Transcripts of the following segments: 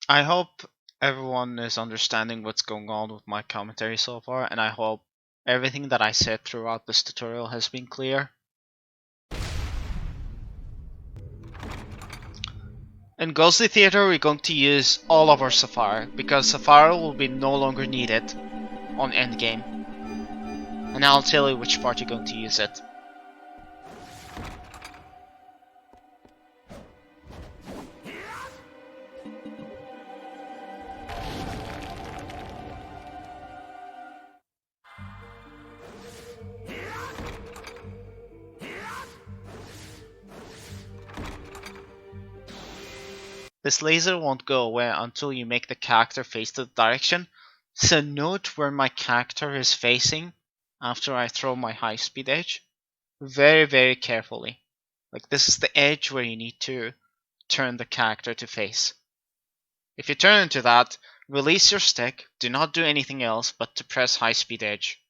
I hope everyone is understanding what's going on with my commentary so far, and I hope everything that I said throughout this tutorial has been clear. In Ghostly Theater, we're going to use all of our Sapphire, because Sapphire will be no longer needed on endgame. And I'll tell you which part you're going to use it. This laser won't go away until you make the character face the direction, so note where my character is facing after I throw my high speed edge. Very carefully. Like this is the edge where you need to turn the character to face. If you turn into that, release your stick, do not do anything else but to press high speed edge.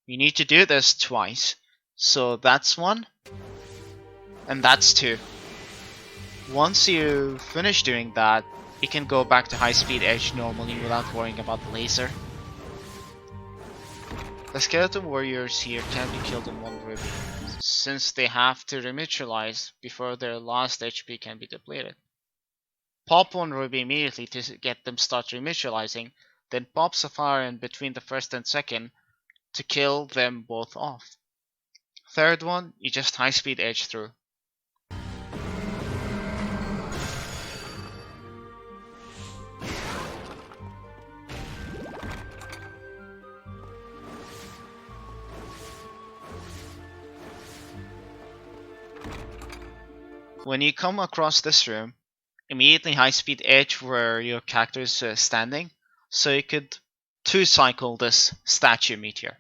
You need to do this twice. So that's one, and that's two. Once you finish doing that, you can go back to high speed edge normally without worrying about the laser. The skeleton warriors here can be killed in one ruby, since they have to rematerialize before their last HP can be depleted. Pop one ruby immediately to get them start rematerializing, then pop Sapphire in between the first and second to kill them both off. Third one, you just high speed edge through. When you come across this room, immediately high speed edge where your character is standing, so you could 2-cycle this statue meteor.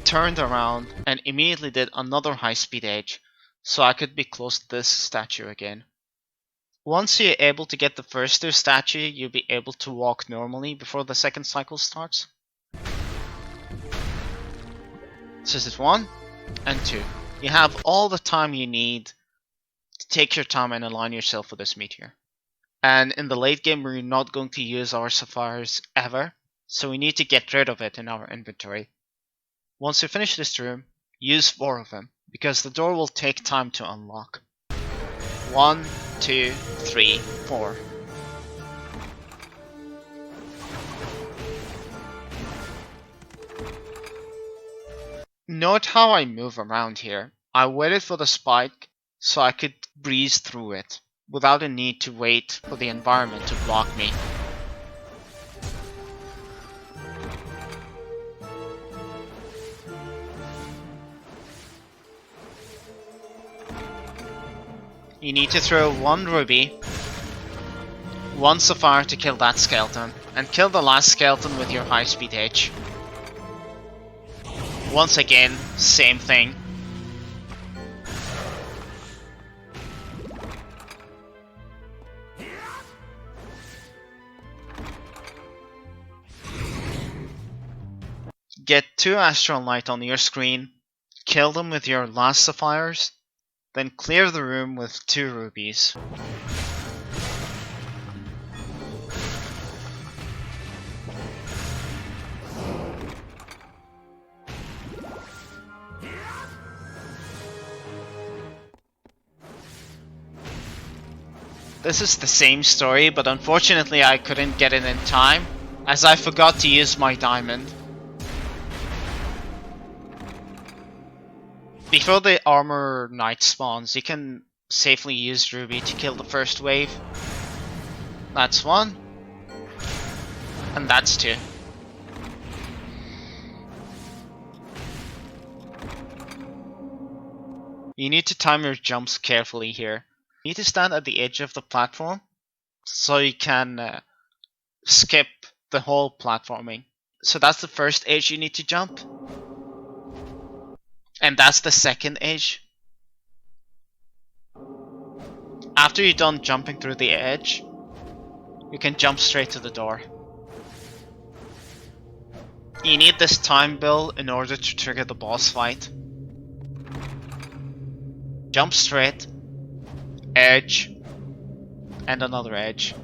Turned around and immediately did another high speed edge, so I could be close to this statue again. Once you're able to get the first two statues, you'll be able to walk normally before the second cycle starts. So this is 1 and 2. You have all the time you need. Take your time and align yourself with this meteor. And in the late game, we're not going to use our sapphires ever, so we need to get rid of it in our inventory. Once you finish this room, use 4 of them, because the door will take time to unlock. 1, 2, 3, 4. Note how I move around here. I waited for the spike so I could breeze through it, without a need to wait for the environment to block me. You need to throw 1 ruby, 1 sapphire to kill that skeleton, and kill the last skeleton with your high speed edge. Once again, same thing. Get 2 Astral Light on your screen, kill them with your last sapphires, then clear the room with 2 rubies. This is the same story, but unfortunately I couldn't get it in time, as I forgot to use my diamond. Before the armor knight spawns, you can safely use ruby to kill the first wave. That's 1. And that's 2. You need to time your jumps carefully here. You need to stand at the edge of the platform so you can skip the whole platforming. So that's the first edge you need to jump. And that's the second edge. After you're done jumping through the edge, you can jump straight to the door. You need this time bill in order to trigger the boss fight. Jump straight, edge, and another edge.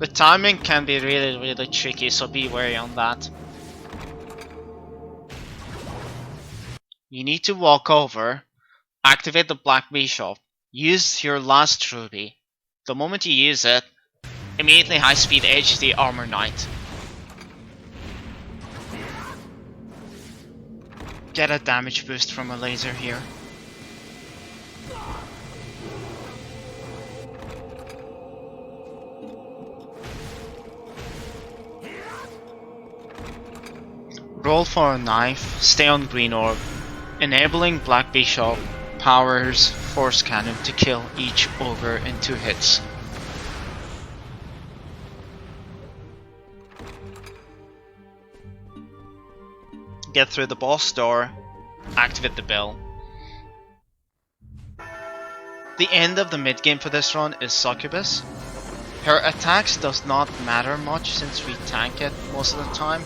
The timing can be really tricky, so be wary on that. You need to walk over, activate the Black Bishop, use your last ruby. The moment you use it, immediately high speed edge the Armor Knight. Get a damage boost from a laser here. Roll for a knife, stay on green orb. Enabling Black Bishop powers Force Cannon to kill each ogre in 2 hits. Get through the boss door, activate the bell. The end of the mid game for this run is Succubus. Her attacks does not matter much since we tank it most of the time.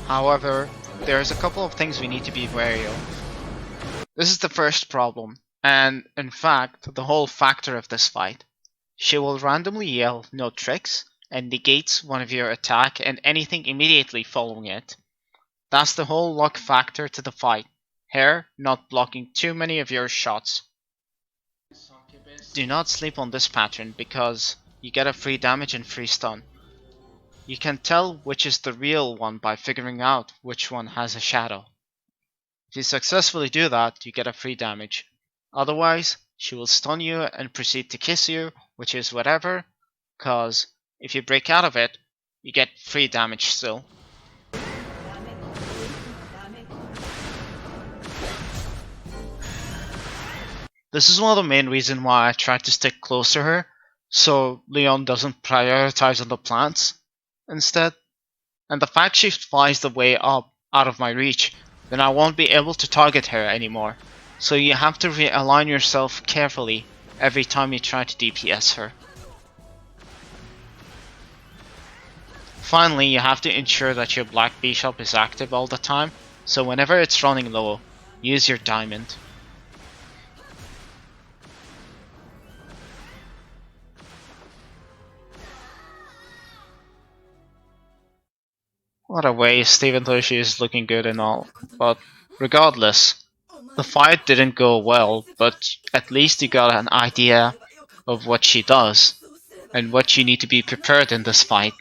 However, there's a couple of things we need to be wary of. This is the first problem, and in fact, the whole factor of this fight. She will randomly yell no tricks and negates one of your attack and anything immediately following it. That's the whole luck factor to the fight. Her not blocking too many of your shots. Do not sleep on this pattern because you get a free damage and free stun. You can tell which is the real one by figuring out which one has a shadow. If you successfully do that, you get a free damage. Otherwise, she will stun you and proceed to kiss you, which is whatever, cause if you break out of it, you get free damage still. This is one of the main reasons why I try to stick close to her, so Leon doesn't prioritize on the plants instead. And the fact she flies the way up out of my reach, then I won't be able to target her anymore. So you have to realign yourself carefully every time you try to DPS her. Finally, you have to ensure that your Black Bishop is active all the time, so whenever it's running low, use your diamond. What a waste, even though she is looking good and all. But regardless, the fight didn't go well, but at least you got an idea of what she does and what you need to be prepared in this fight.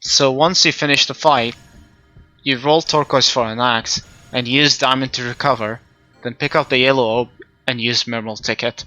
So once you finish the fight, you roll turquoise for an axe and use diamond to recover, then pick up the yellow orb and use Mermal ticket.